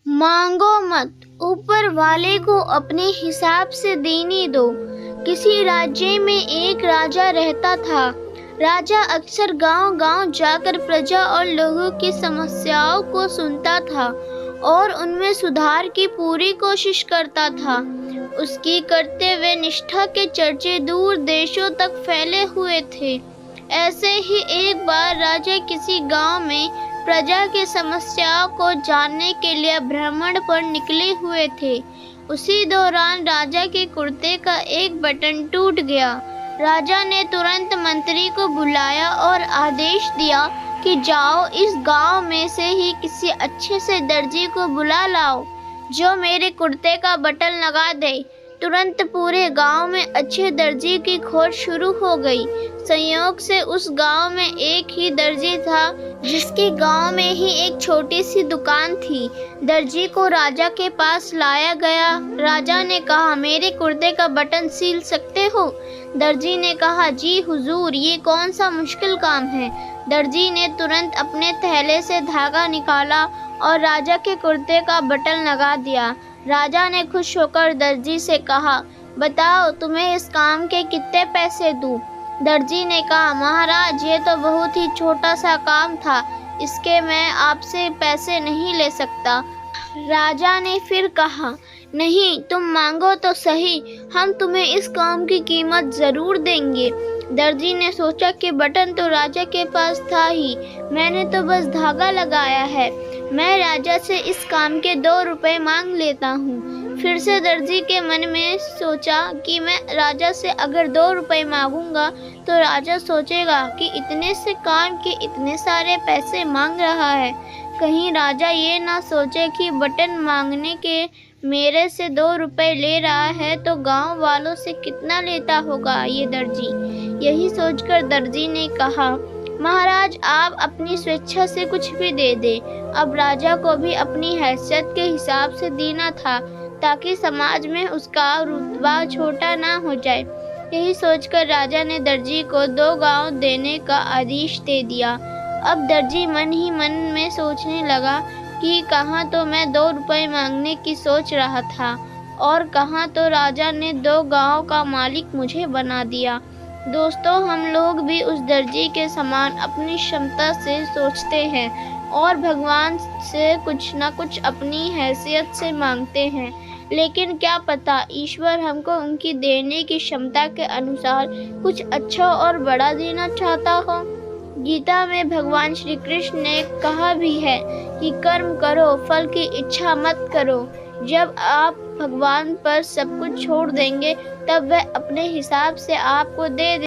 मांगो मत, ऊपर वाले को अपने हिसाब से देने दो। किसी राज्य में एक राजा रहता था। राजा अक्सर गांव-गांव जाकर प्रजा और लोगों की समस्याओं को सुनता था और उनमें सुधार की पूरी कोशिश करता था। उसकी कर्तव्य निष्ठा के चर्चे दूर देशों तक फैले हुए थे। ऐसे ही एक बार राजा किसी गांव में प्रजा की समस्याओं को जानने के लिए भ्रमण पर निकले हुए थे। उसी दौरान राजा के कुर्ते का एक बटन टूट गया। राजा ने तुरंत मंत्री को बुलाया और आदेश दिया कि जाओ, इस गांव में से ही किसी अच्छे से दर्जी को बुला लाओ जो मेरे कुर्ते का बटन लगा दे। तुरंत पूरे गांव में अच्छे दर्जी की खोज शुरू हो गई। संयोग से उस गांव में एक ही दर्जी था जिसके गांव में ही एक छोटी सी दुकान थी। दर्जी को राजा के पास लाया गया। राजा ने कहा, मेरे कुर्ते का बटन सील सकते हो? दर्जी ने कहा, जी हुजूर, ये कौन सा मुश्किल काम है। दर्जी ने तुरंत अपने थैले से धागा निकाला और राजा के कुर्ते का बटन लगा दिया। राजा ने खुश होकर दर्जी से कहा, बताओ तुम्हें इस काम के कितने पैसे दूं? दर्जी ने कहा, महाराज, ये तो बहुत ही छोटा सा काम था, इसके मैं आपसे पैसे नहीं ले सकता। राजा ने फिर कहा, नहीं, तुम मांगो तो सही, हम तुम्हें इस काम की कीमत जरूर देंगे। दर्जी ने सोचा कि बटन तो राजा के पास था ही, मैंने तो बस धागा लगाया है। मैं राजा से इस काम के 2 रुपए मांग लेता हूँ। फिर से दर्जी के मन में सोचा कि मैं राजा से अगर 2 रुपए मांगूंगा तो राजा सोचेगा कि इतने से काम के इतने सारे पैसे मांग रहा है। कहीं राजा ये ना सोचे कि बटन मांगने के मेरे से 2 रुपए ले रहा है तो गांव वालों से कितना लेता होगा ये दर्जी। यही सोचकर दर्जी ने कहा, महाराज, आप अपनी स्वेच्छा से कुछ भी दे दे। अब राजा को भी अपनी हैसियत के हिसाब से देना था ताकि समाज में उसका रुतबा छोटा ना हो जाए। यही सोचकर राजा ने दर्जी को 2 गांव देने का आदेश दे दिया। अब दर्जी मन ही मन में सोचने लगा कि कहाँ तो मैं 2 रुपए मांगने की सोच रहा था और कहाँ तो राजा ने 2 गांव का मालिक मुझे बना दिया। दोस्तों, हम लोग भी उस दर्जी के समान अपनी क्षमता से सोचते हैं और भगवान से कुछ न कुछ अपनी हैसियत से मांगते हैं, लेकिन क्या पता ईश्वर हमको उनकी देने की क्षमता के अनुसार कुछ अच्छा और बड़ा देना चाहता हो। गीता में भगवान श्री कृष्ण ने कहा भी है कि कर्म करो, फल की इच्छा मत करो। जब आप भगवान पर सब कुछ छोड़ देंगे तब वह अपने हिसाब से आपको दे